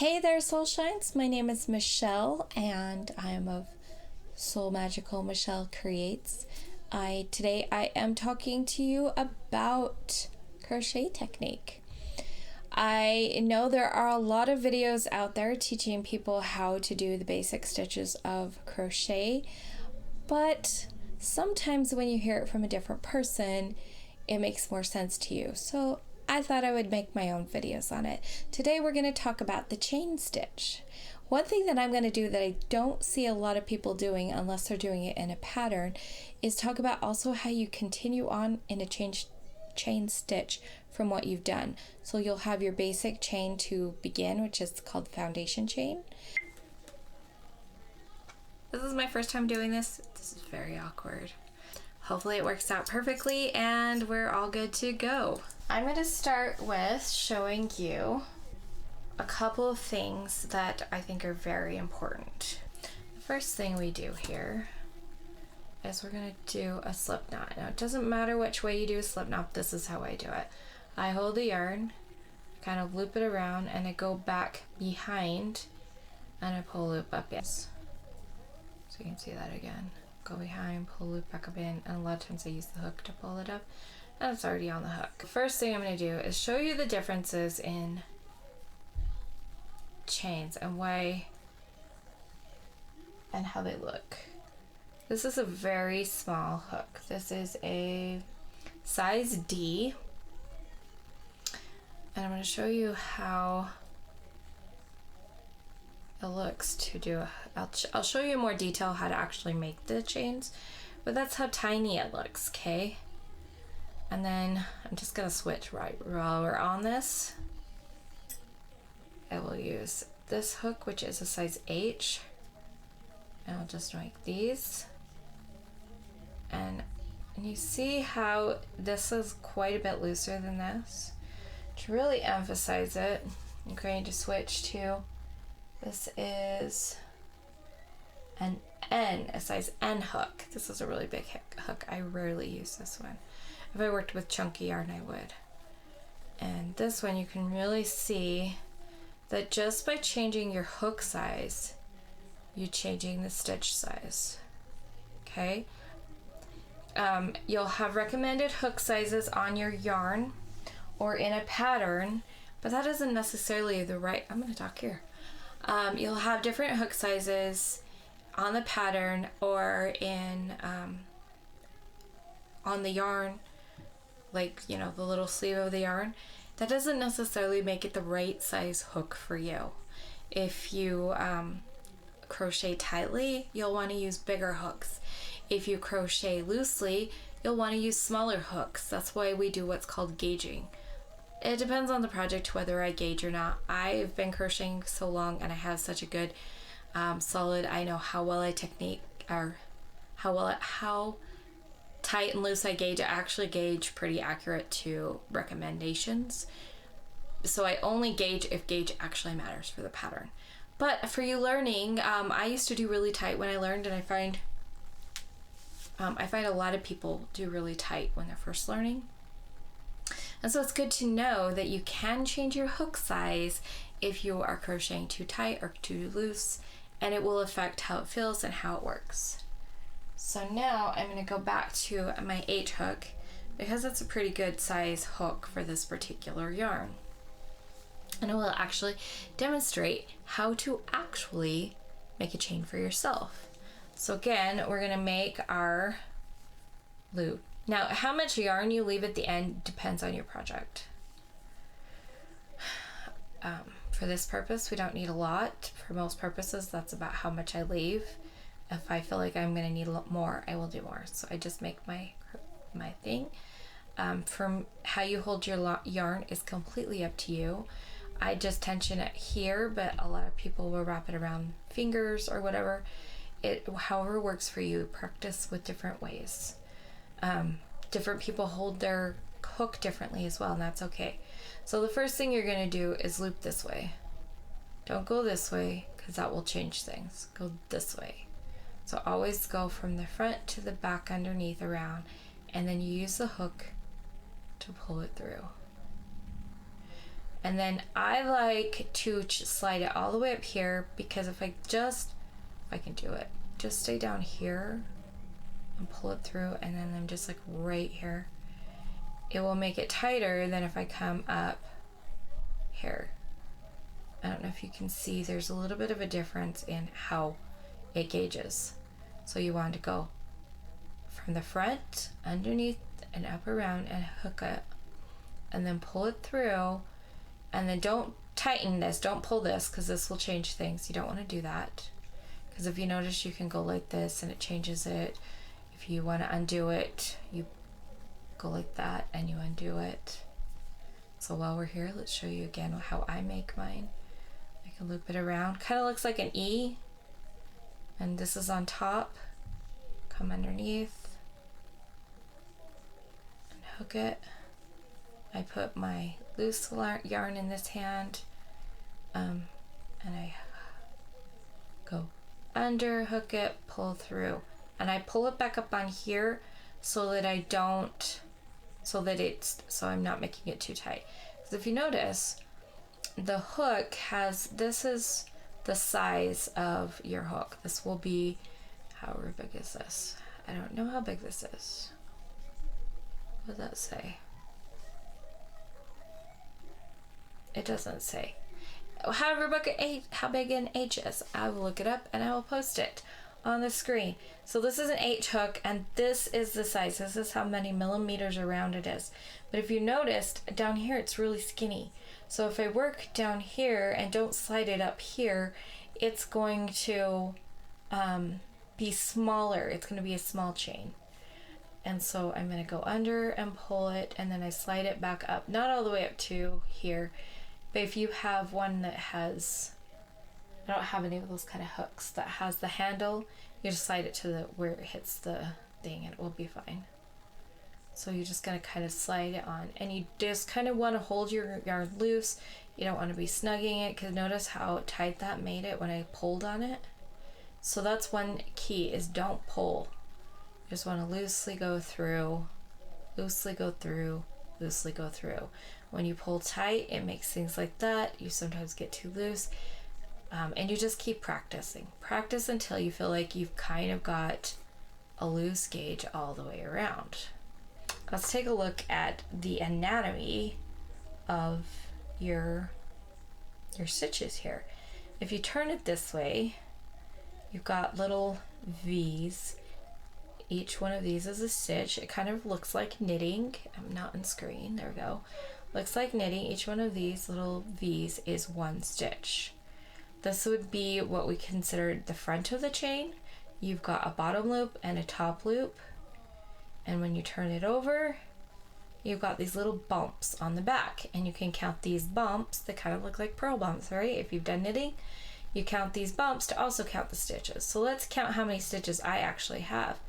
Hey there, Soul Shines. My name is Michelle, and I am of Soul Magical Michelle Creates. Today I am talking to you about crochet technique. I know there are a lot of videos out there teaching people how to do the basic stitches of crochet, but sometimes when you hear it from a different person, it makes more sense to you. So I thought I would make my own videos on it. Today we're going to talk about the chain stitch. One thing that I'm going to do that I don't see a lot of people doing unless they're doing it in a pattern is talk about also how you continue on in a chain stitch from what you've done. So you'll have your basic chain to begin, which is called foundation chain. This is my first time doing this. This is very awkward. Hopefully it works out perfectly and we're all good to go. I'm going to start with showing you a couple of things that I think are very important. The first thing we do here is we're going to do a slip knot. Now it doesn't matter which way you do a slip knot, this is how I do it. I hold the yarn, kind of loop it around, and I go back behind and I pull a loop up in. So you can see that again. Go behind, pull a loop back up in, and a lot of times I use the hook to pull it up, and it's already on the hook. The first thing I'm going to do is show you the differences in chains and why and how they look. This is a very small hook. This is a size D, and I'm going to show you how it looks to do. I'll show you in more detail how to actually make the chains, but that's how tiny it looks, okay? And then I'm just gonna switch right while we're on this. I will use this hook, which is a size H, and I'll just make these. And you see how this is quite a bit looser than this. To really emphasize it, I'm going to switch to, this is an N, a size N hook. This is a really big hook. I rarely use this one. If I worked with chunky yarn, I would. And this one, you can really see that just by changing your hook size, you're changing the stitch size, okay? You'll have recommended hook sizes on your yarn or in a pattern, but that isn't necessarily the right, I'm gonna talk here. You'll have different hook sizes on the pattern or in on the yarn, like, you know, the little sleeve of the yarn. That doesn't necessarily make it the right size hook for you. If you crochet tightly, you'll want to use bigger hooks. If you crochet loosely, you'll want to use smaller hooks. That's why we do what's called gauging. It depends on the project whether I gauge or not. I've been crocheting so long and I have such a good solid, I know how well I technique, or how tight and loose I gauge. I actually gauge pretty accurate to recommendations. So I only gauge if gauge actually matters for the pattern. But for you learning, I used to do really tight when I learned, and I find a lot of people do really tight when they're first learning. And so it's good to know that you can change your hook size if you are crocheting too tight or too loose, and it will affect how it feels and how it works. So now I'm going to go back to my H hook because it's a pretty good size hook for this particular yarn. And it will actually demonstrate how to actually make a chain for yourself. So again, we're going to make our loop. Now, how much yarn you leave at the end depends on your project. For this purpose, we don't need a lot. For most purposes, that's about how much I leave. If I feel like I'm going to need a lot more, I will do more. So I just make my thing. From how you hold your yarn is completely up to you. I just tension it here, but a lot of people will wrap it around fingers or whatever. However works for you. Practice with different ways. Different people hold their hook differently as well, and that's okay. So the first thing you're going to do is loop this way. Don't go this way because that will change things. Go this way. So always go from the front to the back, underneath, around, and then you use the hook to pull it through. And then I like to slide it all the way up here, because if I can do it, just stay down here and pull it through, and then I'm just like right here. It will make it tighter than if I come up here. I don't know if you can see, there's a little bit of a difference in how it gauges. So you want to go from the front, underneath, and up around, and hook it, and then pull it through. And then don't tighten this, don't pull this, because this will change things. You don't want to do that, because if you notice, you can go like this and it changes it. If you want to undo it, you go like that and you undo it. So while we're here, let's show you again how I make mine. I can loop it around, kind of looks like an E, and this is on top. Come underneath and hook it. I put my loose yarn in this hand, and I go under, hook it, pull through, and I pull it back up on here so that I'm not making it too tight. Because if you notice, the hook this is the size of your hook. This will be, however big is this? I don't know how big this is. What does that say? It doesn't say. However big an H is. I will look it up and I will post it on the screen. So this is an H hook, and this is the size. This is how many millimeters around it is. But if you noticed, down here it's really skinny. So if I work down here and don't slide it up here, it's going to be smaller. It's going to be a small chain. And so I'm going to go under and pull it, and then I slide it back up. Not all the way up to here, but if you have one that has, I don't have any of those kind of hooks that has the handle, you just slide it to where it hits the thing and it will be fine. So you're just going to kind of slide it on, and you just kind of want to hold your yarn loose. You don't want to be snugging it, because notice how tight that made it when I pulled on it. So that's one key, is don't pull. You just want to loosely go through, loosely go through, loosely go through. When you pull tight, it makes things like that. You sometimes get too loose, and you just keep practicing. Practice until you feel like you've kind of got a loose gauge all the way around. Let's take a look at the anatomy of your stitches here. If you turn it this way, you've got little V's. Each one of these is a stitch. It kind of looks like knitting. I'm not on screen. There we go. Looks like knitting. Each one of these little V's is one stitch. This would be what we consider the front of the chain. You've got a bottom loop and a top loop. And when you turn it over, you've got these little bumps on the back. And you can count these bumps. They kind of look like purl bumps, right? If you've done knitting, you count these bumps to also count the stitches. So let's count how many stitches I actually have.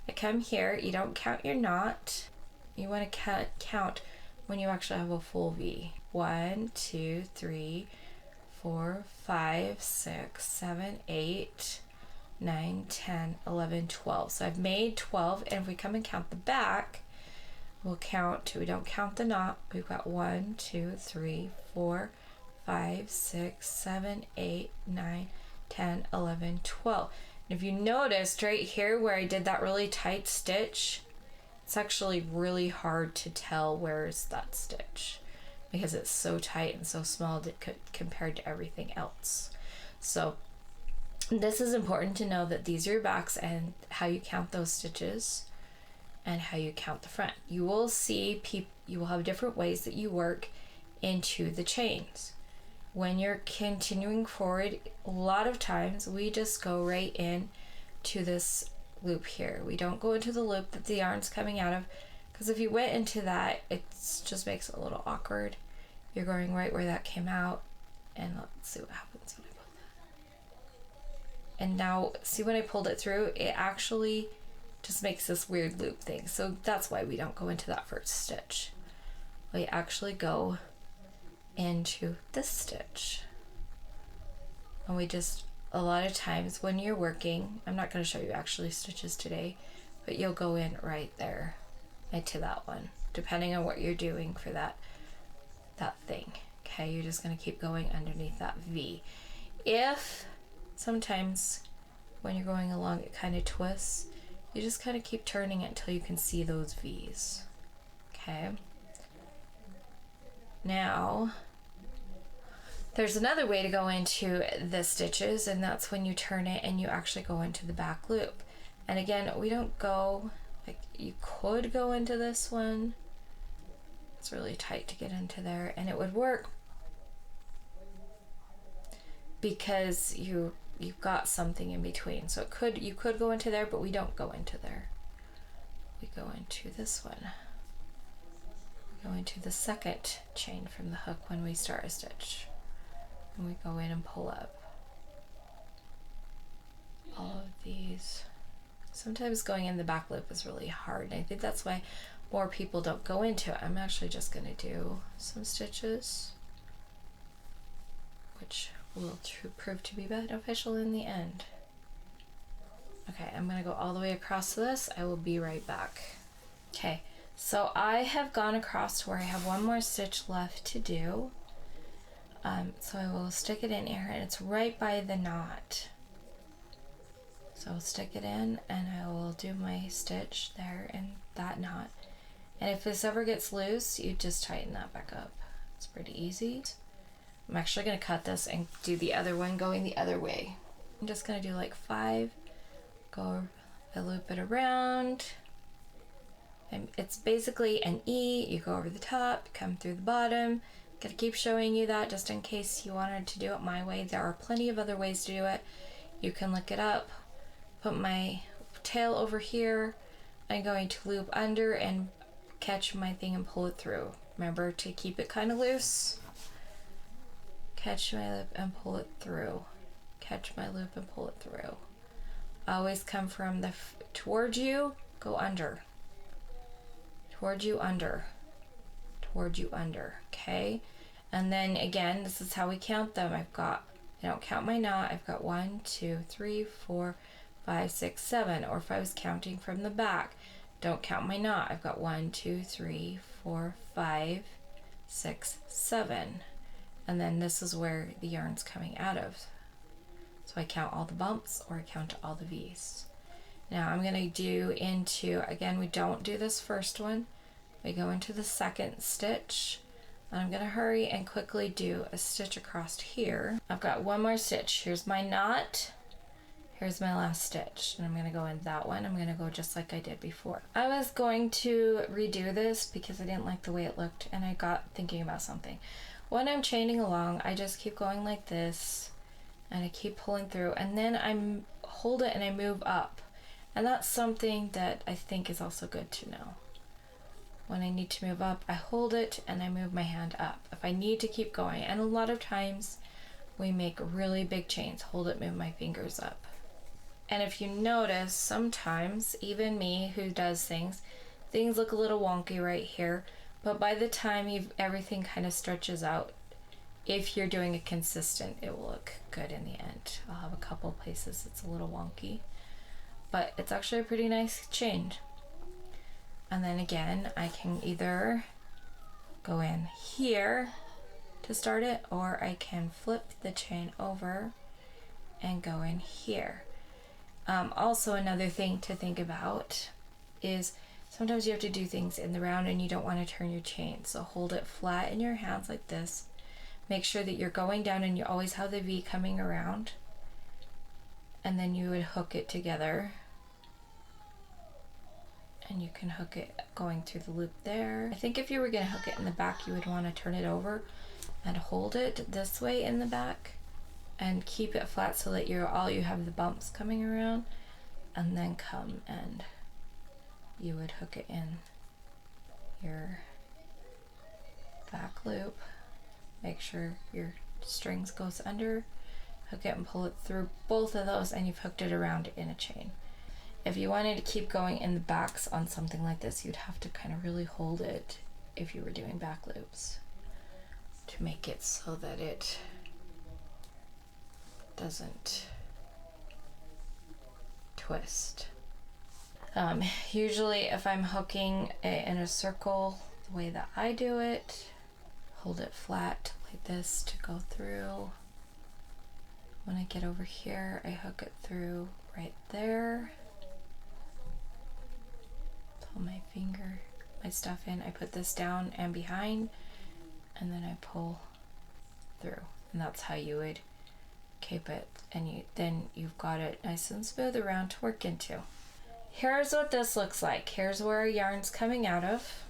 I come here, you don't count your knot. You want to count when you actually have a full V. 1, 2, 3, 4, 5, 6, 7, 8, 9, 10, 11, 12. So I've made 12, and if we come and count the back, we'll count, we don't count the knot. We've got 1, 2, 3, 4, 5, 6, 7, 8, 9, 10, 11, 12. And if you noticed right here where I did that really tight stitch, it's actually really hard to tell where's that stitch, because it's so tight and so small compared to everything else. So this is important to know, that these are your backs and how you count those stitches and how you count the front. You will see you will have different ways that you work into the chains. When you're continuing forward, a lot of times we just go right in to this loop here. We don't go into the loop that the yarn's coming out of, because if you went into that, it just makes it a little awkward. You're going right where that came out, and let's see what happens when I pull that. And now, see when I pulled it through, it actually just makes this weird loop thing. So that's why we don't go into that first stitch. We actually go into this stitch, and we just, a lot of times when you're working, I'm not going to show you actually stitches today, but you'll go in right there into that one, depending on what you're doing for that thing. Okay, you're just going to keep going underneath that V. If sometimes when you're going along it kind of twists, you just kind of keep turning it until you can see those V's. Okay. Now, there's another way to go into the stitches, and that's when you turn it and you actually go into the back loop. And again, we don't go, like, you could go into this one. It's really tight to get into there, and it would work because you've got something in between. So you could go into there, but we don't go into there. We go into this one. We go into the second chain from the hook when we start a stitch. And we go in and pull up all of these. Sometimes going in the back loop is really hard, and I think that's why more people don't go into it. I'm actually just going to do some stitches, which will prove to be beneficial in the end. Okay, I'm going to go all the way across to this. I will be right back. Okay, so I have gone across to where I have one more stitch left to do. So I will stick it in here, and it's right by the knot. So I'll stick it in, and I will do my stitch there in that knot. And if this ever gets loose, you just tighten that back up. It's pretty easy. I'm actually going to cut this and do the other one going the other way. I'm just going to do like 5, go loop it around. And it's basically an E. You go over the top, come through the bottom. Gonna keep showing you that just in case you wanted to do it my way. There are plenty of other ways to do it. You can look it up. Put my tail over here. I'm going to loop under and catch my thing and pull it through. Remember to keep it kind of loose. Catch my loop and pull it through. Catch my loop and pull it through. Always come from the towards you, go under. Towards you, under. Towards you, under. Okay. And then again, this is how we count them. I don't count my knot. I've got 1, 2, 3, 4, 5, 6, 7. Or if I was counting from the back, don't count my knot. I've got 1, 2, 3, 4, 5, 6, 7. And then this is where the yarn's coming out of. So I count all the bumps or I count all the V's. Now I'm going to do into, again, we don't do this first one. We go into the second stitch. I'm going to hurry and quickly do a stitch across here. I've got one more stitch. Here's my knot. Here's my last stitch. And I'm going to go in that one. I'm going to go just like I did before. I was going to redo this because I didn't like the way it looked, and I got thinking about something. When I'm chaining along, I just keep going like this, and I keep pulling through, and then I hold it and I move up. And that's something that I think is also good to know. When I need to move up, I hold it and I move my hand up. If I need to keep going, and a lot of times we make really big chains, hold it, move my fingers up. And if you notice, sometimes, even me who does things look a little wonky right here, but by the time everything kind of stretches out, if you're doing it consistent, it will look good in the end. I'll have a couple places it's a little wonky, but it's actually a pretty nice chain. And then again, I can either go in here to start it, or I can flip the chain over and go in here. Also, another thing to think about is sometimes you have to do things in the round and you don't want to turn your chain. So hold it flat in your hands like this. Make sure that you're going down and you always have the V coming around. And then you would hook it together. And you can hook it going through the loop there. I think if you were going to hook it in the back, you would want to turn it over and hold it this way in the back and keep it flat so that you have the bumps coming around, and then come and you would hook it in your back loop. Make sure your strings goes under, hook it and pull it through both of those, and you've hooked it around in a chain. If you wanted to keep going in the backs on something like this, you'd have to kind of really hold it if you were doing back loops to make it so that it doesn't twist. Usually if I'm hooking it in a circle, the way that I do it, hold it flat, like this to go through. When I get over here, I hook it through right there. Pull my finger, my stuff in. I put this down and behind, and then I pull through. And that's how you would cape it. And then you've got it nice and smooth around to work into. Here's what this looks like. Here's where our yarn's coming out of.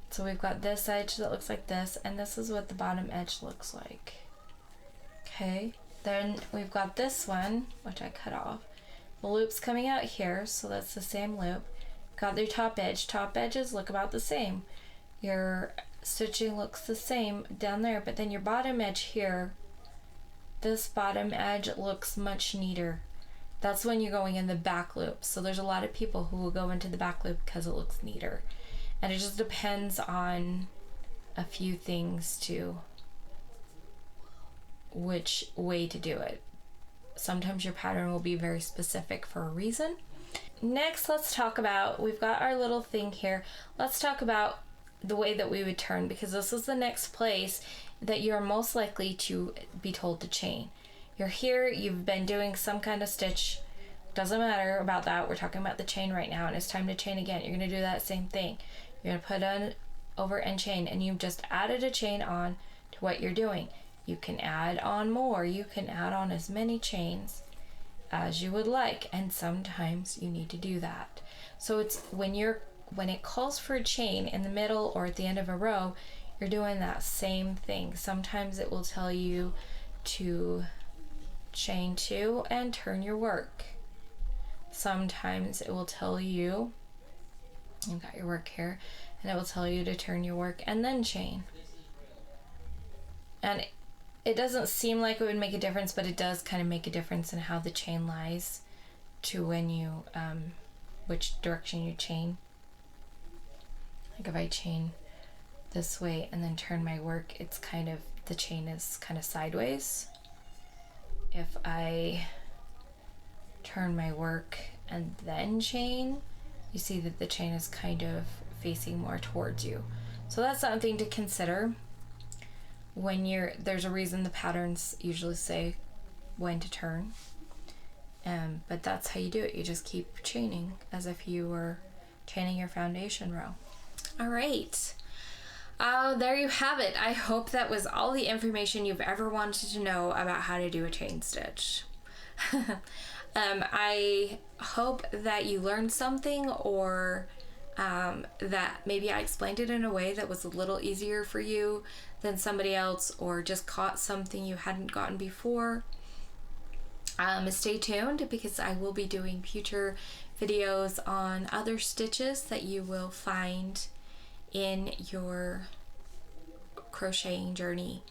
So we've got this edge that looks like this, and this is what the bottom edge looks like. Okay, then we've got this one, which I cut off. The loop's coming out here, so that's the same loop. Got your top edge. Top edges look about the same. Your stitching looks the same down there, but then your bottom edge here, this bottom edge looks much neater. That's when you're going in the back loop. So there's a lot of people who will go into the back loop because it looks neater. And it just depends on a few things to which way to do it. Sometimes your pattern will be very specific for a reason. Next, let's talk about, we've got our little thing here. Let's talk about the way that we would turn, because this is the next place that you're most likely to be told to chain. You're here, you've been doing some kind of stitch. Doesn't matter about that. We're talking about the chain right now, and it's time to chain again. You're going to do that same thing. You're going to put on over and chain, and you've just added a chain on to what you're doing. You can add on more. You can add on as many chains as you would like, and sometimes you need to do that. So it's when it calls for a chain in the middle or at the end of a row, you're doing that same thing. Sometimes it will tell you to chain 2 and turn your work. Sometimes it will tell you, you've got your work here, and it will tell you to turn your work and then chain. And it doesn't seem like it would make a difference, but it does kind of make a difference in how the chain lies to when you, which direction you chain. Like if I chain this way and then turn my work, it's kind of, the chain is kind of sideways. If I turn my work and then chain, you see that the chain is kind of facing more towards you. So that's something to consider. When there's a reason the patterns usually say when to turn, but that's how you do it. You just keep chaining as if you were chaining your foundation row. All right, there you have it. I hope that was all the information you've ever wanted to know about how to do a chain stitch. I hope that you learned something, or that maybe I explained it in a way that was a little easier for you than somebody else, or just caught something you hadn't gotten before. Stay tuned, because I will be doing future videos on other stitches that you will find in your crocheting journey.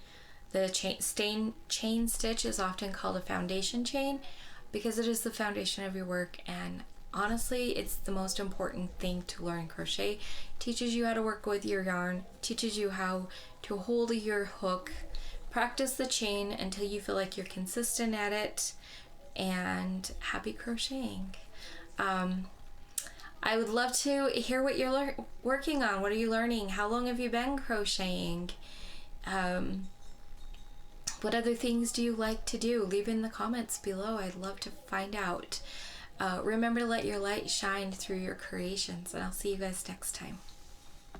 The chain stitch is often called a foundation chain because it is the foundation of your work, and honestly, it's the most important thing to learn crochet. It teaches you how to work with your yarn, teaches you how to hold your hook, practice the chain until you feel like you're consistent at it, and happy crocheting. I would love to hear what you're working on. What are you learning? How long have you been crocheting? What other things do you like to do? Leave in the comments below. I'd love to find out. Remember to let your light shine through your creations, and I'll see you guys next time.